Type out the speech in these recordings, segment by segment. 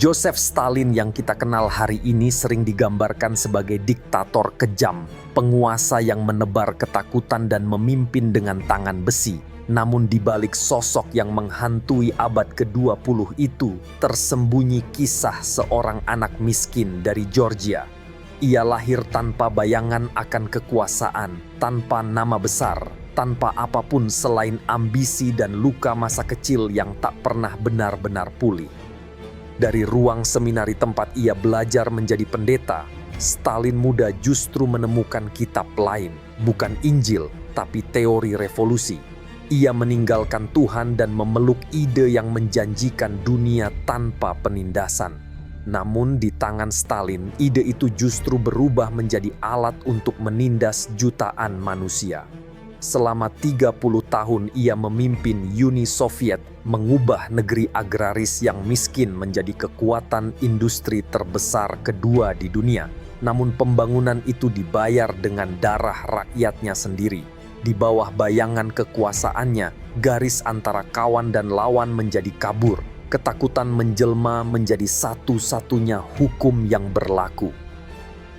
Joseph Stalin yang kita kenal hari ini sering digambarkan sebagai diktator kejam, penguasa yang menebar ketakutan dan memimpin dengan tangan besi. Namun di balik sosok yang menghantui abad ke-20 itu, tersembunyi kisah seorang anak miskin dari Georgia. Ia lahir tanpa bayangan akan kekuasaan, tanpa nama besar, tanpa apapun selain ambisi dan luka masa kecil yang tak pernah benar-benar pulih. Dari ruang seminari tempat ia belajar menjadi pendeta, Stalin muda justru menemukan kitab lain, bukan Injil, tapi teori revolusi. Ia meninggalkan Tuhan dan memeluk ide yang menjanjikan dunia tanpa penindasan. Namun di tangan Stalin, ide itu justru berubah menjadi alat untuk menindas jutaan manusia. Selama 30 tahun ia memimpin Uni Soviet, mengubah negeri agraris yang miskin menjadi kekuatan industri terbesar kedua di dunia. Namun pembangunan itu dibayar dengan darah rakyatnya sendiri. Di bawah bayangan kekuasaannya, garis antara kawan dan lawan menjadi kabur. Ketakutan menjelma menjadi satu-satunya hukum yang berlaku.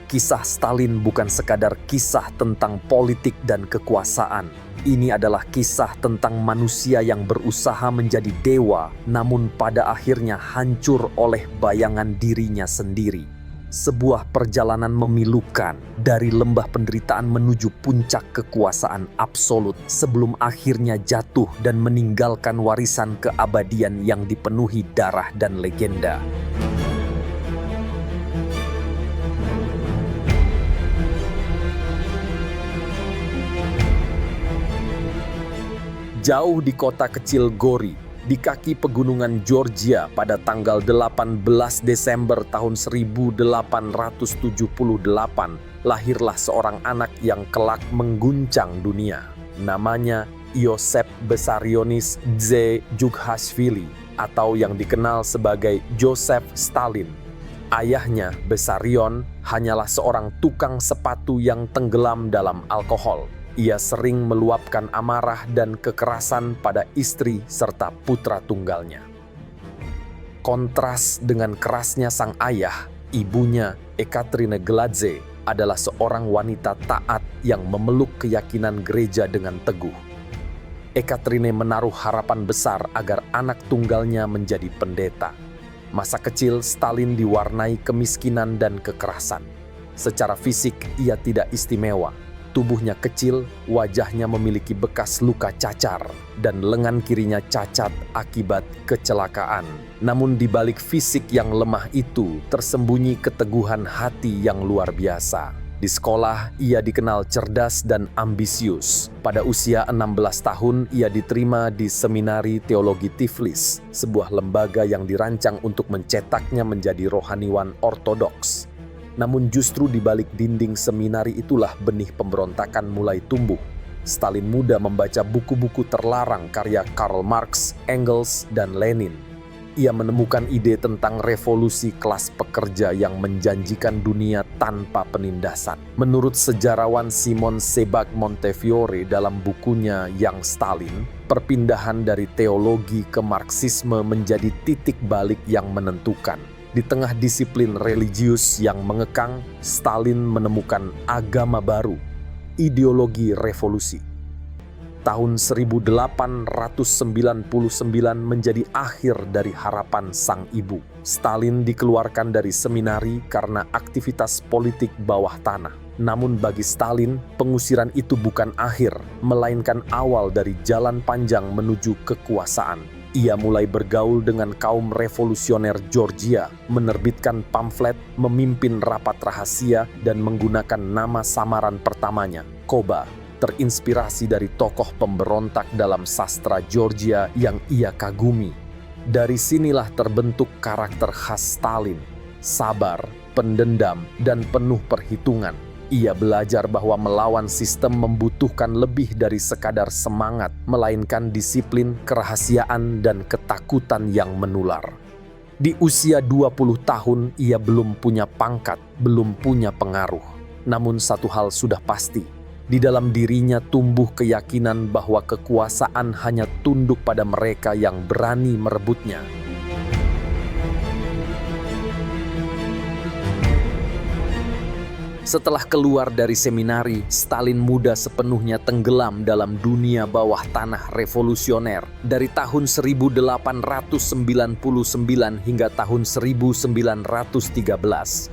Kisah Stalin bukan sekadar kisah tentang politik dan kekuasaan. Ini adalah kisah tentang manusia yang berusaha menjadi dewa, namun pada akhirnya hancur oleh bayangan dirinya sendiri. Sebuah perjalanan memilukan dari lembah penderitaan menuju puncak kekuasaan absolut sebelum akhirnya jatuh dan meninggalkan warisan keabadian yang dipenuhi darah dan legenda. Jauh di kota kecil Gori, di kaki pegunungan Georgia pada tanggal 18 Desember tahun 1878, lahirlah seorang anak yang kelak mengguncang dunia. Namanya Iosef Vissarionovich Dzyukhashvili, atau yang dikenal sebagai Joseph Stalin. Ayahnya, Vissarion, hanyalah seorang tukang sepatu yang tenggelam dalam alkohol. Ia sering meluapkan amarah dan kekerasan pada istri serta putra tunggalnya. Kontras dengan kerasnya sang ayah, ibunya, Ekaterina Gladze, adalah seorang wanita taat yang memeluk keyakinan gereja dengan teguh. Ekaterina menaruh harapan besar agar anak tunggalnya menjadi pendeta. Masa kecil Stalin diwarnai kemiskinan dan kekerasan. Secara fisik, ia tidak istimewa. Tubuhnya kecil, wajahnya memiliki bekas luka cacar, dan lengan kirinya cacat akibat kecelakaan. Namun di balik fisik yang lemah itu, tersembunyi keteguhan hati yang luar biasa. Di sekolah, ia dikenal cerdas dan ambisius. Pada usia 16 tahun, ia diterima di Seminari Teologi Tiflis, sebuah lembaga yang dirancang untuk mencetaknya menjadi rohaniwan ortodoks. Namun justru di balik dinding seminari itulah benih pemberontakan mulai tumbuh. Stalin muda membaca buku-buku terlarang karya Karl Marx, Engels, dan Lenin. Ia menemukan ide tentang revolusi kelas pekerja yang menjanjikan dunia tanpa penindasan. Menurut sejarawan Simon Sebag Montefiore dalam bukunya Yang Stalin, perpindahan dari teologi ke Marxisme menjadi titik balik yang menentukan. Di tengah disiplin religius yang mengekang, Stalin menemukan agama baru, ideologi revolusi. Tahun 1899 menjadi akhir dari harapan sang ibu. Stalin dikeluarkan dari seminari karena aktivitas politik bawah tanah. Namun bagi Stalin, pengusiran itu bukan akhir, melainkan awal dari jalan panjang menuju kekuasaan. Ia mulai bergaul dengan kaum revolusioner Georgia, menerbitkan pamflet, memimpin rapat rahasia, dan menggunakan nama samaran pertamanya, Koba, terinspirasi dari tokoh pemberontak dalam sastra Georgia yang ia kagumi. Dari sinilah terbentuk karakter khas Stalin, sabar, pendendam, dan penuh perhitungan. Ia belajar bahwa melawan sistem membutuhkan lebih dari sekadar semangat, melainkan disiplin, kerahasiaan, dan ketakutan yang menular. Di usia 20 tahun, ia belum punya pangkat, belum punya pengaruh. Namun satu hal sudah pasti, di dalam dirinya tumbuh keyakinan bahwa kekuasaan hanya tunduk pada mereka yang berani merebutnya. Setelah keluar dari seminari, Stalin muda sepenuhnya tenggelam dalam dunia bawah tanah revolusioner. Dari tahun 1899 hingga tahun 1913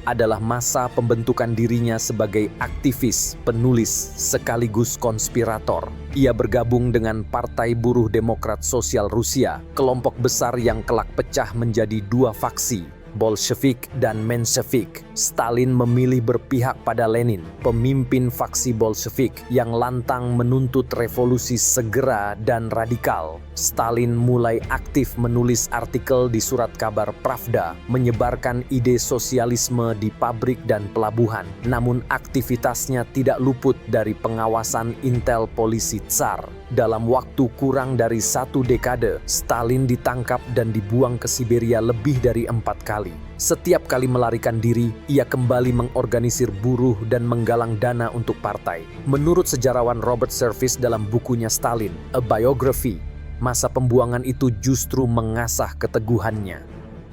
adalah masa pembentukan dirinya sebagai aktivis, penulis, sekaligus konspirator. Ia bergabung dengan Partai Buruh Demokrat Sosial Rusia, kelompok besar yang kelak pecah menjadi dua faksi, Bolshevik dan Menshevik. Stalin memilih berpihak pada Lenin, pemimpin faksi Bolshevik yang lantang menuntut revolusi segera dan radikal. Stalin mulai aktif menulis artikel di surat kabar Pravda, menyebarkan ide sosialisme di pabrik dan pelabuhan. Namun aktivitasnya tidak luput dari pengawasan intel polisi Tsar. Dalam waktu kurang dari 1 dekade, Stalin ditangkap dan dibuang ke Siberia lebih dari 4 kali. Setiap kali melarikan diri, ia kembali mengorganisir buruh dan menggalang dana untuk partai. Menurut sejarawan Robert Service dalam bukunya Stalin, A Biography, masa pembuangan itu justru mengasah keteguhannya.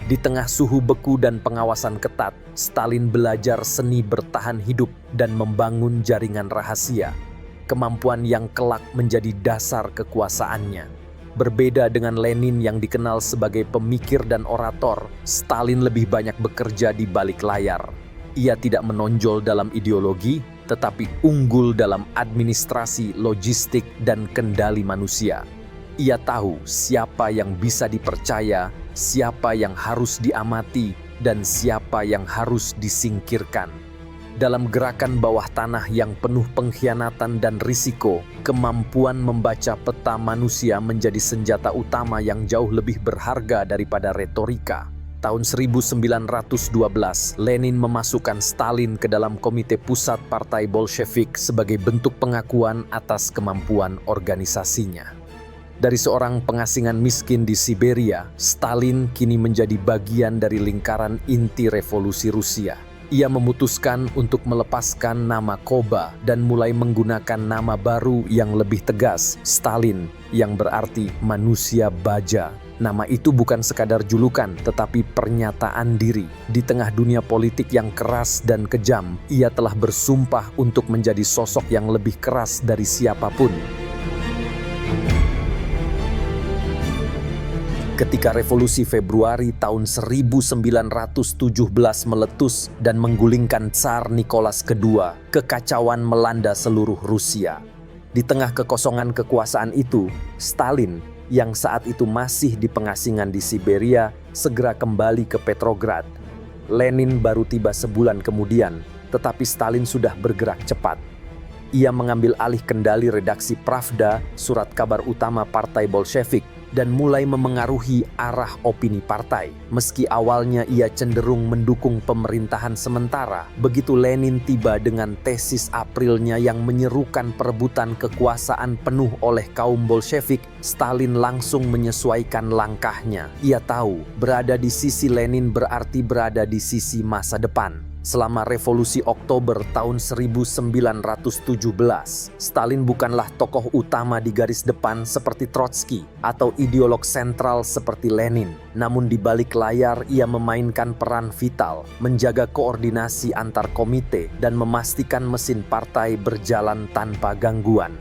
Di tengah suhu beku dan pengawasan ketat, Stalin belajar seni bertahan hidup dan membangun jaringan rahasia. Kemampuan yang kelak menjadi dasar kekuasaannya. Berbeda dengan Lenin yang dikenal sebagai pemikir dan orator, Stalin lebih banyak bekerja di balik layar. Ia tidak menonjol dalam ideologi, tetapi unggul dalam administrasi, logistik, dan kendali manusia. Ia tahu siapa yang bisa dipercaya, siapa yang harus diamati, dan siapa yang harus disingkirkan. Dalam gerakan bawah tanah yang penuh pengkhianatan dan risiko, kemampuan membaca peta manusia menjadi senjata utama yang jauh lebih berharga daripada retorika. Tahun 1912, Lenin memasukkan Stalin ke dalam komite pusat Partai Bolshevik sebagai bentuk pengakuan atas kemampuan organisasinya. Dari seorang pengasingan miskin di Siberia, Stalin kini menjadi bagian dari lingkaran inti revolusi Rusia. Ia memutuskan untuk melepaskan nama Koba dan mulai menggunakan nama baru yang lebih tegas, Stalin, yang berarti manusia baja. Nama itu bukan sekadar julukan, tetapi pernyataan diri. Di tengah dunia politik yang keras dan kejam, ia telah bersumpah untuk menjadi sosok yang lebih keras dari siapapun. Ketika revolusi Februari tahun 1917 meletus dan menggulingkan Tsar Nicholas II, kekacauan melanda seluruh Rusia. Di tengah kekosongan kekuasaan itu, Stalin, yang saat itu masih di pengasingan di Siberia, segera kembali ke Petrograd. Lenin baru tiba sebulan kemudian, tetapi Stalin sudah bergerak cepat. Ia mengambil alih kendali redaksi Pravda, surat kabar utama Partai Bolshevik, dan mulai memengaruhi arah opini partai. Meski awalnya ia cenderung mendukung pemerintahan sementara, begitu Lenin tiba dengan tesis Aprilnya yang menyerukan perebutan kekuasaan penuh oleh kaum Bolshevik, Stalin langsung menyesuaikan langkahnya. Ia tahu, berada di sisi Lenin berarti berada di sisi masa depan. Selama revolusi Oktober tahun 1917, Stalin bukanlah tokoh utama di garis depan seperti Trotsky atau ideolog sentral seperti Lenin. Namun di balik layar ia memainkan peran vital, menjaga koordinasi antar komite dan memastikan mesin partai berjalan tanpa gangguan.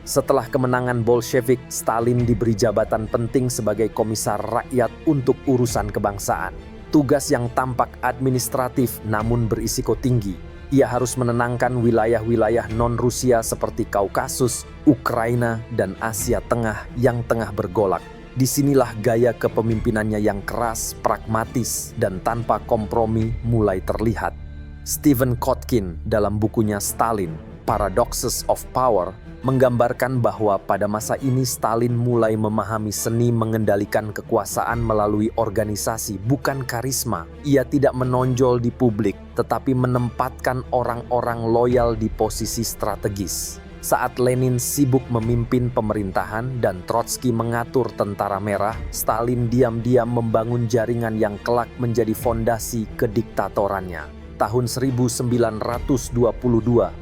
Setelah kemenangan Bolshevik, Stalin diberi jabatan penting sebagai komisar rakyat untuk urusan kebangsaan. Tugas yang tampak administratif namun berisiko tinggi. Ia harus menenangkan wilayah-wilayah non-Rusia seperti Kaukasus, Ukraina, dan Asia Tengah yang tengah bergolak. Disinilah gaya kepemimpinannya yang keras, pragmatis, dan tanpa kompromi mulai terlihat. Stephen Kotkin dalam bukunya Stalin, Paradoxes of Power, menggambarkan bahwa pada masa ini Stalin mulai memahami seni mengendalikan kekuasaan melalui organisasi, bukan karisma. Ia tidak menonjol di publik, tetapi menempatkan orang-orang loyal di posisi strategis. Saat Lenin sibuk memimpin pemerintahan dan Trotsky mengatur tentara merah, Stalin diam-diam membangun jaringan yang kelak menjadi fondasi kediktatorannya. Tahun 1922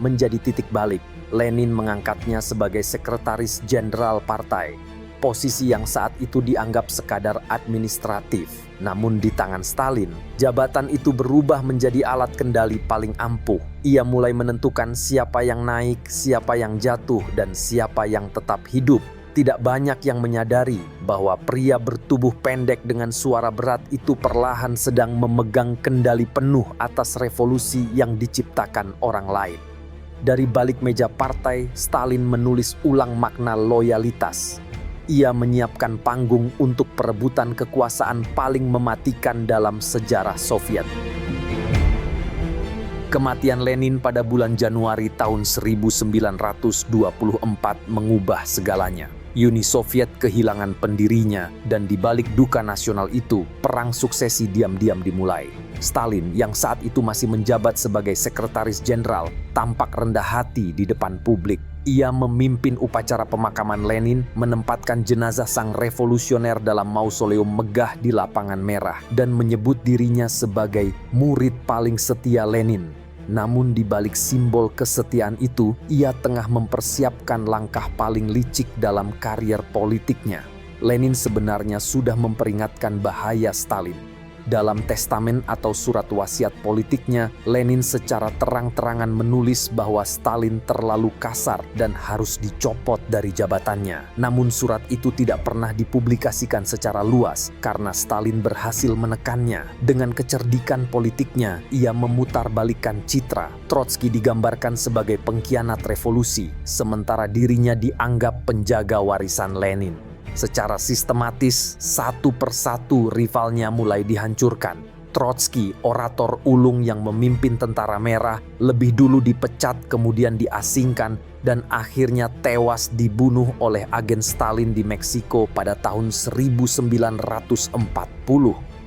menjadi titik balik. Lenin mengangkatnya sebagai sekretaris jenderal partai. posisi yang saat itu dianggap sekadar administratif. Namun di tangan Stalin, jabatan itu berubah menjadi alat kendali paling ampuh. Ia mulai menentukan siapa yang naik, siapa yang jatuh, dan siapa yang tetap hidup. Tidak banyak yang menyadari bahwa pria bertubuh pendek dengan suara berat itu perlahan sedang memegang kendali penuh atas revolusi yang diciptakan orang lain. Dari balik meja partai, Stalin menulis ulang makna loyalitas. Ia menyiapkan panggung untuk perebutan kekuasaan paling mematikan dalam sejarah Soviet. Kematian Lenin pada bulan Januari tahun 1924 mengubah segalanya. Uni Soviet kehilangan pendirinya, dan di balik duka nasional itu, perang suksesi diam-diam dimulai. Stalin, yang saat itu masih menjabat sebagai sekretaris jenderal, tampak rendah hati di depan publik. Ia memimpin upacara pemakaman Lenin, menempatkan jenazah sang revolusioner dalam mausoleum megah di Lapangan Merah, dan menyebut dirinya sebagai murid paling setia Lenin. Namun di balik simbol kesetiaan itu, ia tengah mempersiapkan langkah paling licik dalam karier politiknya. Lenin sebenarnya sudah memperingatkan bahaya Stalin. Dalam testamen atau surat wasiat politiknya, Lenin secara terang-terangan menulis bahwa Stalin terlalu kasar dan harus dicopot dari jabatannya. Namun surat itu tidak pernah dipublikasikan secara luas karena Stalin berhasil menekannya. Dengan kecerdikan politiknya, ia memutarbalikkan citra. Trotsky digambarkan sebagai pengkhianat revolusi, sementara dirinya dianggap penjaga warisan Lenin. Secara sistematis, satu persatu rivalnya mulai dihancurkan. Trotsky, orator ulung yang memimpin Tentara Merah, lebih dulu dipecat kemudian diasingkan dan akhirnya tewas dibunuh oleh agen Stalin di Meksiko pada tahun 1940.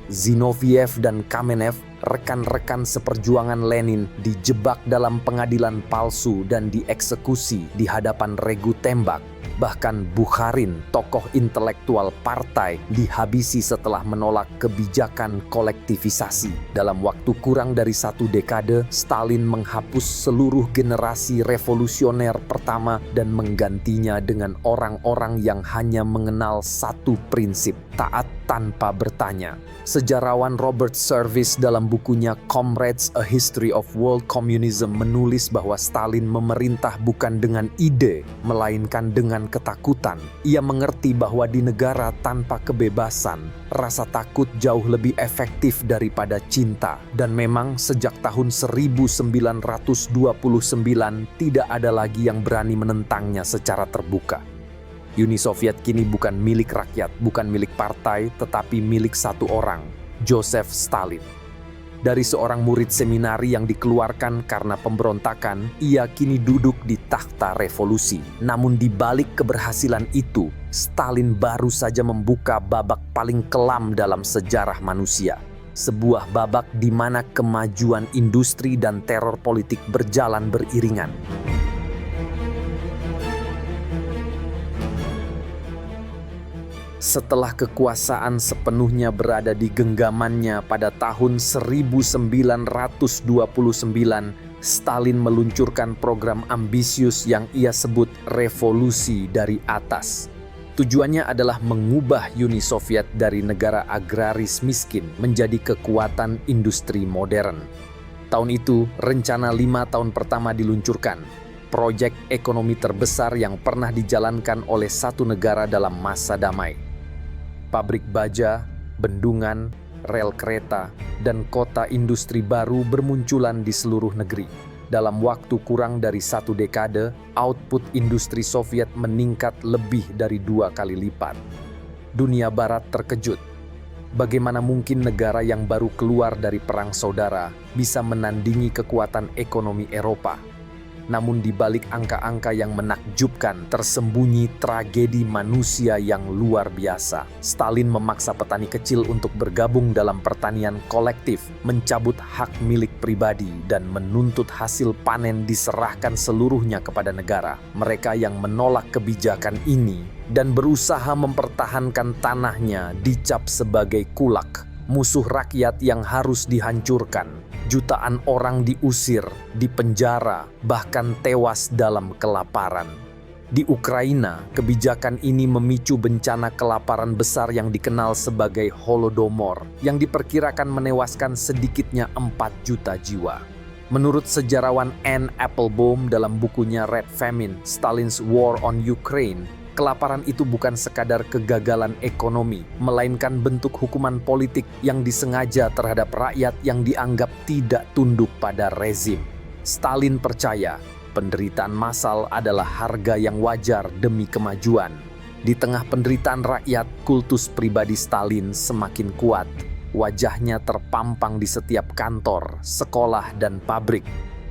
Zinoviev dan Kamenev, rekan-rekan seperjuangan Lenin, dijebak dalam pengadilan palsu dan dieksekusi di hadapan regu tembak. Bahkan Bukharin, tokoh intelektual partai, dihabisi setelah menolak kebijakan kolektivisasi. Dalam waktu kurang dari 1 dekade, Stalin menghapus seluruh generasi revolusioner pertama dan menggantinya dengan orang-orang yang hanya mengenal satu prinsip: taat tanpa bertanya. Sejarawan Robert Service dalam bukunya Comrades: A History of World Communism menulis bahwa Stalin memerintah bukan dengan ide, melainkan dengan ketakutan. Ia mengerti bahwa di negara tanpa kebebasan, rasa takut jauh lebih efektif daripada cinta. Dan memang sejak tahun 1929 tidak ada lagi yang berani menentangnya secara terbuka. Uni Soviet kini bukan milik rakyat, bukan milik partai, tetapi milik satu orang, Joseph Stalin. Dari seorang murid seminari yang dikeluarkan karena pemberontakan, ia kini duduk di takhta revolusi. Namun di balik keberhasilan itu, Stalin baru saja membuka babak paling kelam dalam sejarah manusia. Sebuah babak di mana kemajuan industri dan teror politik berjalan beriringan. Setelah kekuasaan sepenuhnya berada di genggamannya pada tahun 1929, Stalin meluncurkan program ambisius yang ia sebut revolusi dari atas. Tujuannya adalah mengubah Uni Soviet dari negara agraris miskin menjadi kekuatan industri modern. Tahun itu, rencana 5 tahun pertama diluncurkan. Proyek ekonomi terbesar yang pernah dijalankan oleh satu negara dalam masa damai. Pabrik baja, bendungan, rel kereta, dan kota industri baru bermunculan di seluruh negeri. Dalam waktu kurang dari 1 dekade, output industri Soviet meningkat lebih dari 2 kali lipat. Dunia Barat terkejut. Bagaimana mungkin negara yang baru keluar dari perang saudara bisa menandingi kekuatan ekonomi Eropa? Namun di balik angka-angka yang menakjubkan, tersembunyi tragedi manusia yang luar biasa. Stalin memaksa petani kecil untuk bergabung dalam pertanian kolektif, mencabut hak milik pribadi, dan menuntut hasil panen diserahkan seluruhnya kepada negara. Mereka yang menolak kebijakan ini dan berusaha mempertahankan tanahnya dicap sebagai kulak, musuh rakyat yang harus dihancurkan. Jutaan orang diusir, dipenjara, bahkan tewas dalam kelaparan. Di Ukraina, kebijakan ini memicu bencana kelaparan besar yang dikenal sebagai Holodomor, yang diperkirakan menewaskan sedikitnya 4 juta jiwa. Menurut sejarawan Anne Applebaum dalam bukunya Red Famine, Stalin's War on Ukraine, kelaparan itu bukan sekadar kegagalan ekonomi, melainkan bentuk hukuman politik yang disengaja terhadap rakyat yang dianggap tidak tunduk pada rezim. Stalin percaya penderitaan massal adalah harga yang wajar demi kemajuan. Di tengah penderitaan rakyat, kultus pribadi Stalin semakin kuat. Wajahnya terpampang di setiap kantor, sekolah, dan pabrik.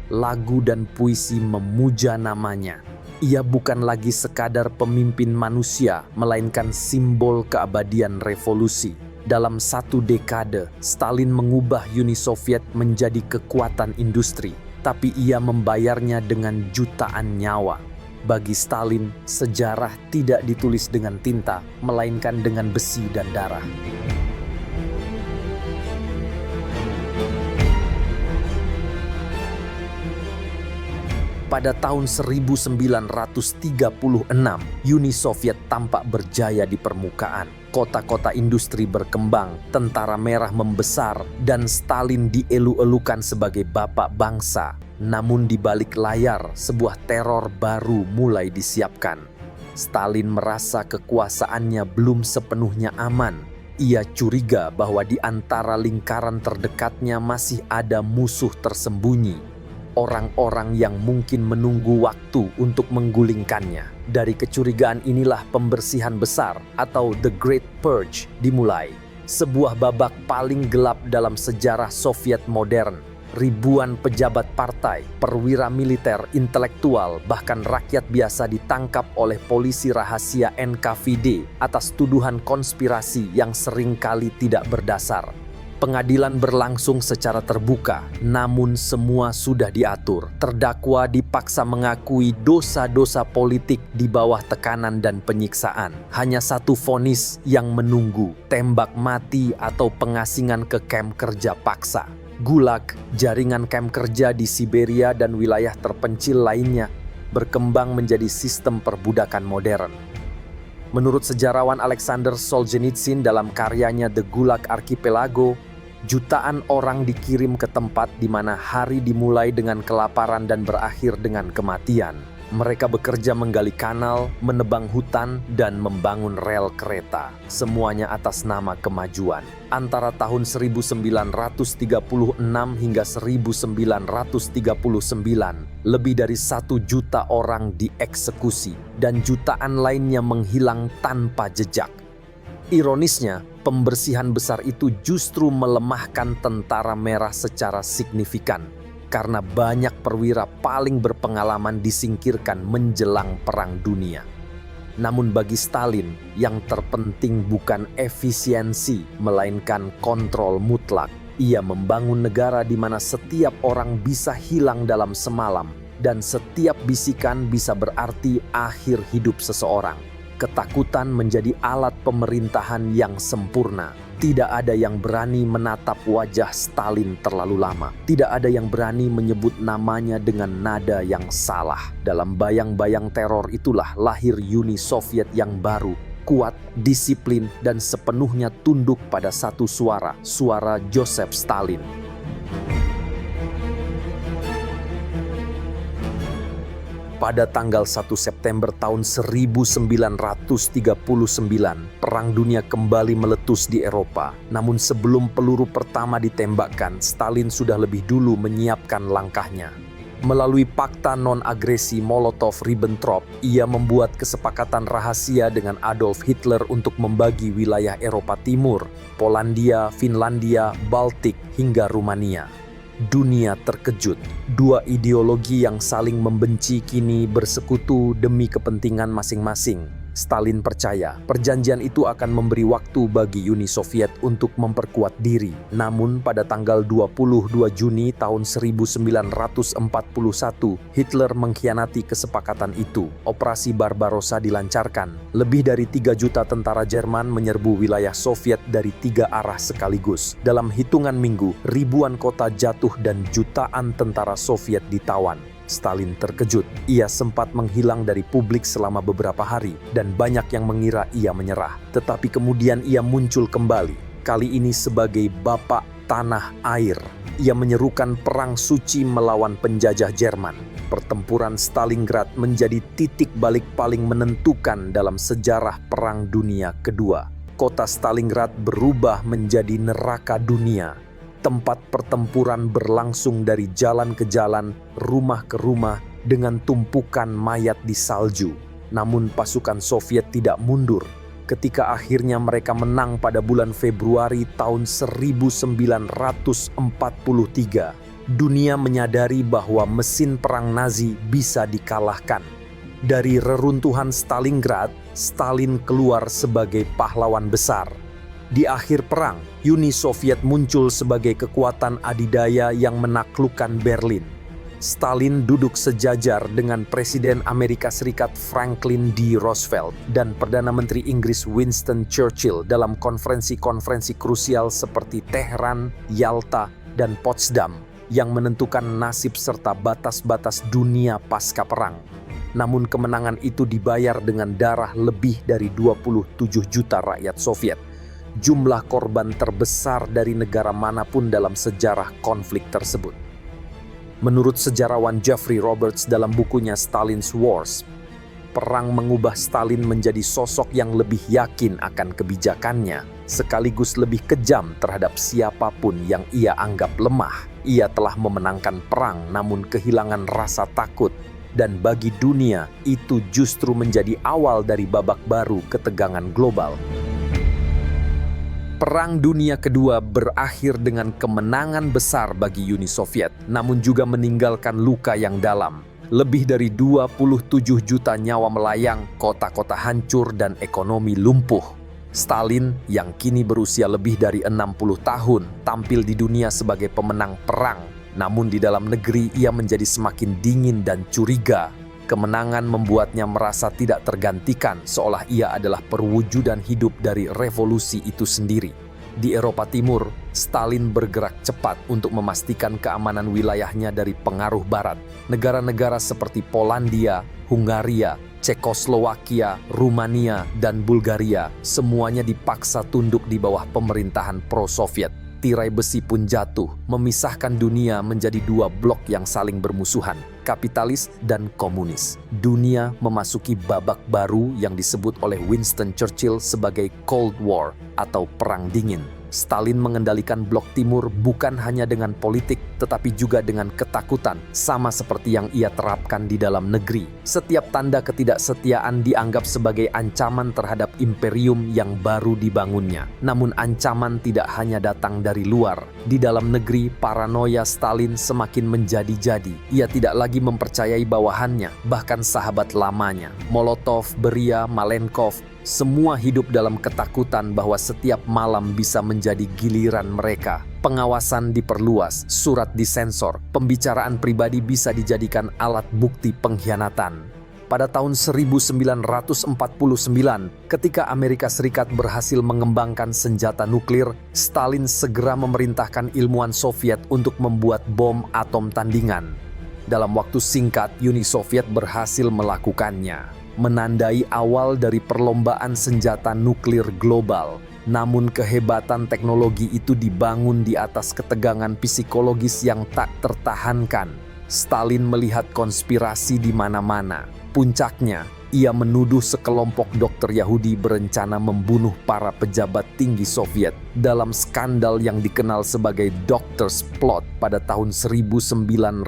Lagu dan puisi memuja namanya. Ia bukan lagi sekadar pemimpin manusia, melainkan simbol keabadian revolusi. Dalam 1 dekade, Stalin mengubah Uni Soviet menjadi kekuatan industri. Tapi ia membayarnya dengan jutaan nyawa. Bagi Stalin, sejarah tidak ditulis dengan tinta, melainkan dengan besi dan darah. Pada tahun 1936, Uni Soviet tampak berjaya di permukaan. Kota-kota industri berkembang, tentara merah membesar, dan Stalin dielu-elukan sebagai bapak bangsa. Namun di balik layar, sebuah teror baru mulai disiapkan. Stalin merasa kekuasaannya belum sepenuhnya aman. Ia curiga bahwa di antara lingkaran terdekatnya masih ada musuh tersembunyi. Orang-orang yang mungkin menunggu waktu untuk menggulingkannya. Dari kecurigaan inilah pembersihan besar atau The Great Purge dimulai. Sebuah babak paling gelap dalam sejarah Soviet modern. Ribuan pejabat partai, perwira militer, intelektual, bahkan rakyat biasa ditangkap oleh polisi rahasia NKVD atas tuduhan konspirasi yang seringkali tidak berdasar. Pengadilan berlangsung secara terbuka, namun semua sudah diatur. Terdakwa dipaksa mengakui dosa-dosa politik di bawah tekanan dan penyiksaan. Hanya satu vonis yang menunggu, tembak mati atau pengasingan ke kamp kerja paksa. Gulag, jaringan kamp kerja di Siberia dan wilayah terpencil lainnya, berkembang menjadi sistem perbudakan modern. Menurut sejarawan Alexander Solzhenitsyn dalam karyanya The Gulag Archipelago, jutaan orang dikirim ke tempat di mana hari dimulai dengan kelaparan dan berakhir dengan kematian. Mereka bekerja menggali kanal, menebang hutan, dan membangun rel kereta. Semuanya atas nama kemajuan. Antara tahun 1936 hingga 1939, lebih dari 1 juta orang dieksekusi dan jutaan lainnya menghilang tanpa jejak. Ironisnya, pembersihan besar itu justru melemahkan tentara merah secara signifikan karena banyak perwira paling berpengalaman disingkirkan menjelang Perang Dunia. Namun bagi Stalin, yang terpenting bukan efisiensi, melainkan kontrol mutlak. Ia membangun negara di mana setiap orang bisa hilang dalam semalam dan setiap bisikan bisa berarti akhir hidup seseorang. Ketakutan menjadi alat pemerintahan yang sempurna. Tidak ada yang berani menatap wajah Stalin terlalu lama. Tidak ada yang berani menyebut namanya dengan nada yang salah. Dalam bayang-bayang teror itulah lahir Uni Soviet yang baru, kuat, disiplin, dan sepenuhnya tunduk pada satu suara, suara Joseph Stalin. Pada tanggal 1 September tahun 1939, Perang Dunia kembali meletus di Eropa. Namun sebelum peluru pertama ditembakkan, Stalin sudah lebih dulu menyiapkan langkahnya. Melalui Pakta Non-Agresi Molotov-Ribbentrop, ia membuat kesepakatan rahasia dengan Adolf Hitler untuk membagi wilayah Eropa Timur, Polandia, Finlandia, Baltik, hingga Rumania. Dunia terkejut. Dua ideologi yang saling membenci kini bersekutu demi kepentingan masing-masing. Stalin percaya perjanjian itu akan memberi waktu bagi Uni Soviet untuk memperkuat diri. Namun pada tanggal 22 Juni tahun 1941, Hitler mengkhianati kesepakatan itu. Operasi Barbarossa dilancarkan. Lebih dari 3 juta tentara Jerman menyerbu wilayah Soviet dari 3 arah sekaligus. Dalam hitungan minggu, ribuan kota jatuh dan jutaan tentara Soviet ditawan. Stalin terkejut. Ia sempat menghilang dari publik selama beberapa hari dan banyak yang mengira ia menyerah. Tetapi kemudian ia muncul kembali, kali ini sebagai bapak tanah air. Ia menyerukan perang suci melawan penjajah Jerman. Pertempuran Stalingrad menjadi titik balik paling menentukan dalam sejarah Perang Dunia Kedua. Kota Stalingrad berubah menjadi neraka dunia. Tempat pertempuran berlangsung dari jalan ke jalan, rumah ke rumah, dengan tumpukan mayat di salju. Namun pasukan Soviet tidak mundur. Ketika akhirnya mereka menang pada bulan Februari tahun 1943, dunia menyadari bahwa mesin perang Nazi bisa dikalahkan. Dari reruntuhan Stalingrad, Stalin keluar sebagai pahlawan besar. Di akhir perang, Uni Soviet muncul sebagai kekuatan adidaya yang menaklukkan Berlin. Stalin duduk sejajar dengan Presiden Amerika Serikat Franklin D. Roosevelt dan Perdana Menteri Inggris Winston Churchill dalam konferensi-konferensi krusial seperti Teheran, Yalta, dan Potsdam yang menentukan nasib serta batas-batas dunia pasca perang. Namun kemenangan itu dibayar dengan darah lebih dari 27 juta rakyat Soviet. Jumlah korban terbesar dari negara manapun dalam sejarah konflik tersebut. Menurut sejarawan Jeffrey Roberts dalam bukunya Stalin's Wars, perang mengubah Stalin menjadi sosok yang lebih yakin akan kebijakannya, sekaligus lebih kejam terhadap siapapun yang ia anggap lemah. Ia telah memenangkan perang namun kehilangan rasa takut, dan bagi dunia itu justru menjadi awal dari babak baru ketegangan global. Perang Dunia Kedua berakhir dengan kemenangan besar bagi Uni Soviet, namun juga meninggalkan luka yang dalam. Lebih dari 27 juta nyawa melayang, kota-kota hancur, dan ekonomi lumpuh. Stalin, yang kini berusia lebih dari 60 tahun, tampil di dunia sebagai pemenang perang. Namun di dalam negeri ia menjadi semakin dingin dan curiga. Kemenangan membuatnya merasa tidak tergantikan, seolah ia adalah perwujudan hidup dari revolusi itu sendiri. Di Eropa Timur, Stalin bergerak cepat untuk memastikan keamanan wilayahnya dari pengaruh Barat. Negara-negara seperti Polandia, Hungaria, Cekoslowakia, Rumania, dan Bulgaria semuanya dipaksa tunduk di bawah pemerintahan pro-Soviet. Tirai besi pun jatuh, memisahkan dunia menjadi dua blok yang saling bermusuhan, kapitalis dan komunis. Dunia memasuki babak baru yang disebut oleh Winston Churchill sebagai Cold War atau Perang Dingin. Stalin mengendalikan blok timur bukan hanya dengan politik, tetapi juga dengan ketakutan, sama seperti yang ia terapkan di dalam negeri. Setiap tanda ketidaksetiaan dianggap sebagai ancaman terhadap imperium yang baru dibangunnya. Namun ancaman tidak hanya datang dari luar. Di dalam negeri, paranoia Stalin semakin menjadi-jadi. Ia tidak lagi mempercayai bawahannya, bahkan sahabat lamanya. Molotov, Beria, Malenkov, semua hidup dalam ketakutan bahwa setiap malam bisa menjadi giliran mereka. Pengawasan diperluas, surat disensor, pembicaraan pribadi bisa dijadikan alat bukti pengkhianatan. Pada tahun 1949, ketika Amerika Serikat berhasil mengembangkan senjata nuklir, Stalin segera memerintahkan ilmuwan Soviet untuk membuat bom atom tandingan. Dalam waktu singkat, Uni Soviet berhasil melakukannya, menandai awal dari perlombaan senjata nuklir global. Namun kehebatan teknologi itu dibangun di atas ketegangan psikologis yang tak tertahankan. Stalin melihat konspirasi di mana-mana. Puncaknya, ia menuduh sekelompok dokter Yahudi berencana membunuh para pejabat tinggi Soviet dalam skandal yang dikenal sebagai Doctor's Plot pada tahun 1952.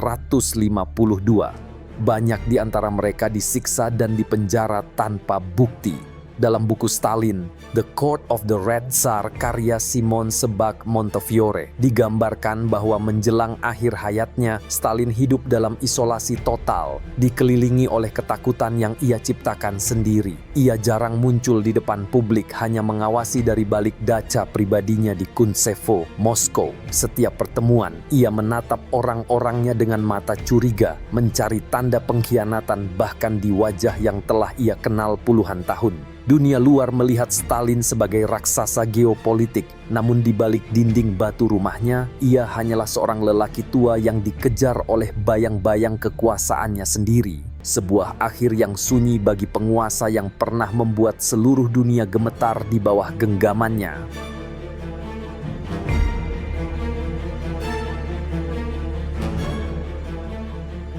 Banyak di antara mereka disiksa dan dipenjara tanpa bukti. Dalam buku Stalin, The Court of the Red Tsar karya Simon Sebag Montefiore, digambarkan bahwa menjelang akhir hayatnya, Stalin hidup dalam isolasi total, dikelilingi oleh ketakutan yang ia ciptakan sendiri. Ia jarang muncul di depan publik, hanya mengawasi dari balik daca pribadinya di Kuntsevo, Moskow. Setiap pertemuan, ia menatap orang-orangnya dengan mata curiga, mencari tanda pengkhianatan bahkan di wajah yang telah ia kenal puluhan tahun. Dunia luar melihat Stalin sebagai raksasa geopolitik, namun di balik dinding batu rumahnya, ia hanyalah seorang lelaki tua yang dikejar oleh bayang-bayang kekuasaannya sendiri. Sebuah akhir yang sunyi bagi penguasa yang pernah membuat seluruh dunia gemetar di bawah genggamannya.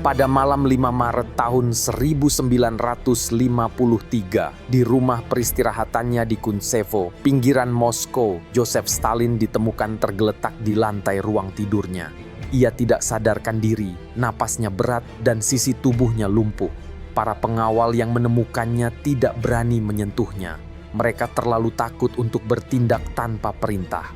Pada malam 5 Maret tahun 1953, di rumah peristirahatannya di Kuntsevo, pinggiran Moskow, Joseph Stalin ditemukan tergeletak di lantai ruang tidurnya. Ia tidak sadarkan diri, napasnya berat dan sisi tubuhnya lumpuh. Para pengawal yang menemukannya tidak berani menyentuhnya. Mereka terlalu takut untuk bertindak tanpa perintah.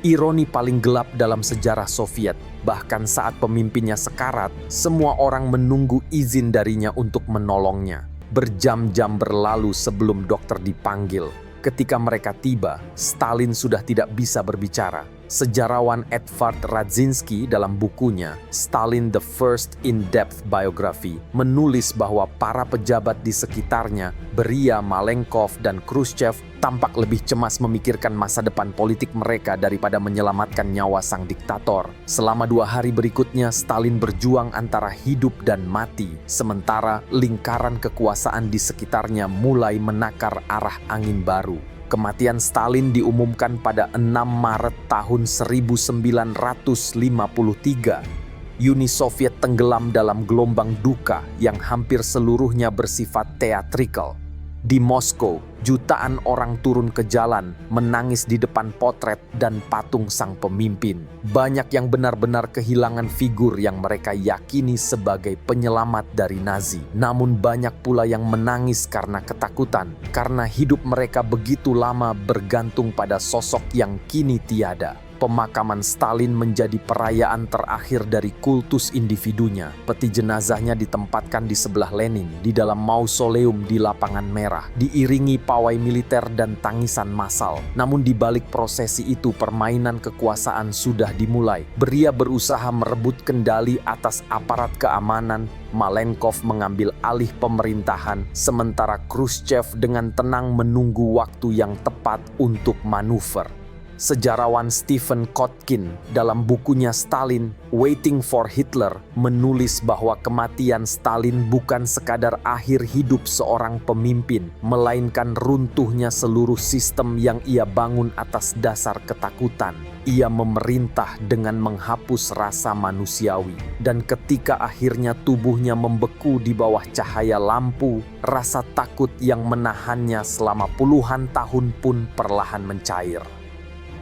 Ironi paling gelap dalam sejarah Soviet, bahkan saat pemimpinnya sekarat, semua orang menunggu izin darinya untuk menolongnya. Berjam-jam berlalu sebelum dokter dipanggil. Ketika mereka tiba, Stalin sudah tidak bisa berbicara. Sejarawan Edvard Radzinsky dalam bukunya Stalin the First In-Depth Biography menulis bahwa para pejabat di sekitarnya, Beria, Malenkov, dan Khrushchev, tampak lebih cemas memikirkan masa depan politik mereka daripada menyelamatkan nyawa sang diktator. Selama 2 hari berikutnya, Stalin berjuang antara hidup dan mati, sementara lingkaran kekuasaan di sekitarnya mulai menakar arah angin baru. Kematian Stalin diumumkan pada 6 Maret tahun 1953. Uni Soviet tenggelam dalam gelombang duka yang hampir seluruhnya bersifat teatrikal. Di Moskow, jutaan orang turun ke jalan, menangis di depan potret dan patung sang pemimpin. Banyak yang benar-benar kehilangan figur yang mereka yakini sebagai penyelamat dari Nazi. Namun banyak pula yang menangis karena ketakutan, karena hidup mereka begitu lama bergantung pada sosok yang kini tiada. Pemakaman Stalin menjadi perayaan terakhir dari kultus individunya. Peti jenazahnya ditempatkan di sebelah Lenin, di dalam mausoleum di Lapangan Merah, diiringi pawai militer dan tangisan massal. Namun di balik prosesi itu, permainan kekuasaan sudah dimulai. Beria berusaha merebut kendali atas aparat keamanan, Malenkov mengambil alih pemerintahan, sementara Khrushchev dengan tenang menunggu waktu yang tepat untuk manuver. Sejarawan Stephen Kotkin dalam bukunya Stalin, Waiting for Hitler, menulis bahwa kematian Stalin bukan sekadar akhir hidup seorang pemimpin, melainkan runtuhnya seluruh sistem yang ia bangun atas dasar ketakutan. Ia memerintah dengan menghapus rasa manusiawi, dan ketika akhirnya tubuhnya membeku di bawah cahaya lampu, rasa takut yang menahannya selama puluhan tahun pun perlahan mencair.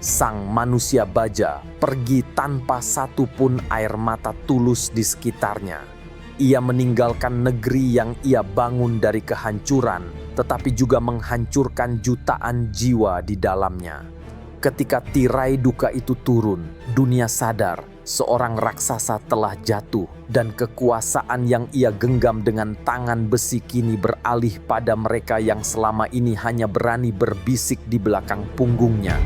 Sang manusia baja pergi tanpa satu pun air mata tulus di sekitarnya. Ia meninggalkan negeri yang ia bangun dari kehancuran, tetapi juga menghancurkan jutaan jiwa di dalamnya. Ketika tirai duka itu turun, dunia sadar seorang raksasa telah jatuh, dan kekuasaan yang ia genggam dengan tangan besi kini beralih pada mereka yang selama ini hanya berani berbisik di belakang punggungnya.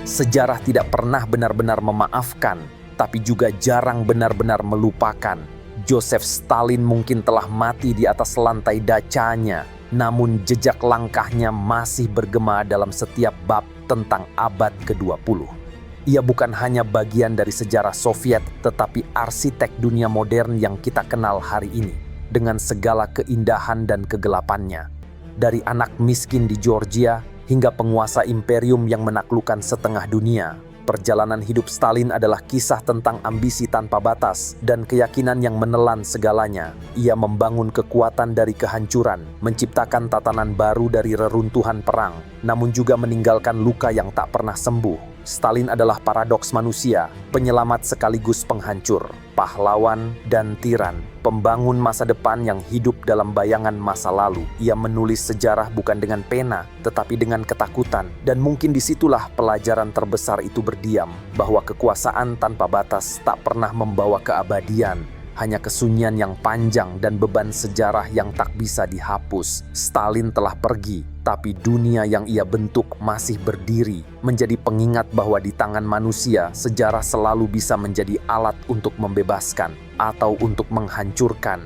Sejarah tidak pernah benar-benar memaafkan, tapi juga jarang benar-benar melupakan. Joseph Stalin mungkin telah mati di atas lantai dacanya, namun jejak langkahnya masih bergema dalam setiap bab tentang abad ke-20. Ia bukan hanya bagian dari sejarah Soviet, tetapi arsitek dunia modern yang kita kenal hari ini, dengan segala keindahan dan kegelapannya. Dari anak miskin di Georgia, hingga penguasa imperium yang menaklukkan setengah dunia. Perjalanan hidup Stalin adalah kisah tentang ambisi tanpa batas dan keyakinan yang menelan segalanya. Ia membangun kekuatan dari kehancuran, menciptakan tatanan baru dari reruntuhan perang, namun juga meninggalkan luka yang tak pernah sembuh. Stalin adalah paradoks manusia, penyelamat sekaligus penghancur, pahlawan dan tiran, pembangun masa depan yang hidup dalam bayangan masa lalu. Ia menulis sejarah bukan dengan pena, tetapi dengan ketakutan. Dan mungkin disitulah pelajaran terbesar itu berdiam, bahwa kekuasaan tanpa batas tak pernah membawa keabadian, hanya kesunyian yang panjang dan beban sejarah yang tak bisa dihapus. Stalin telah pergi, tapi dunia yang ia bentuk masih berdiri, menjadi pengingat bahwa di tangan manusia, sejarah selalu bisa menjadi alat untuk membebaskan atau untuk menghancurkan,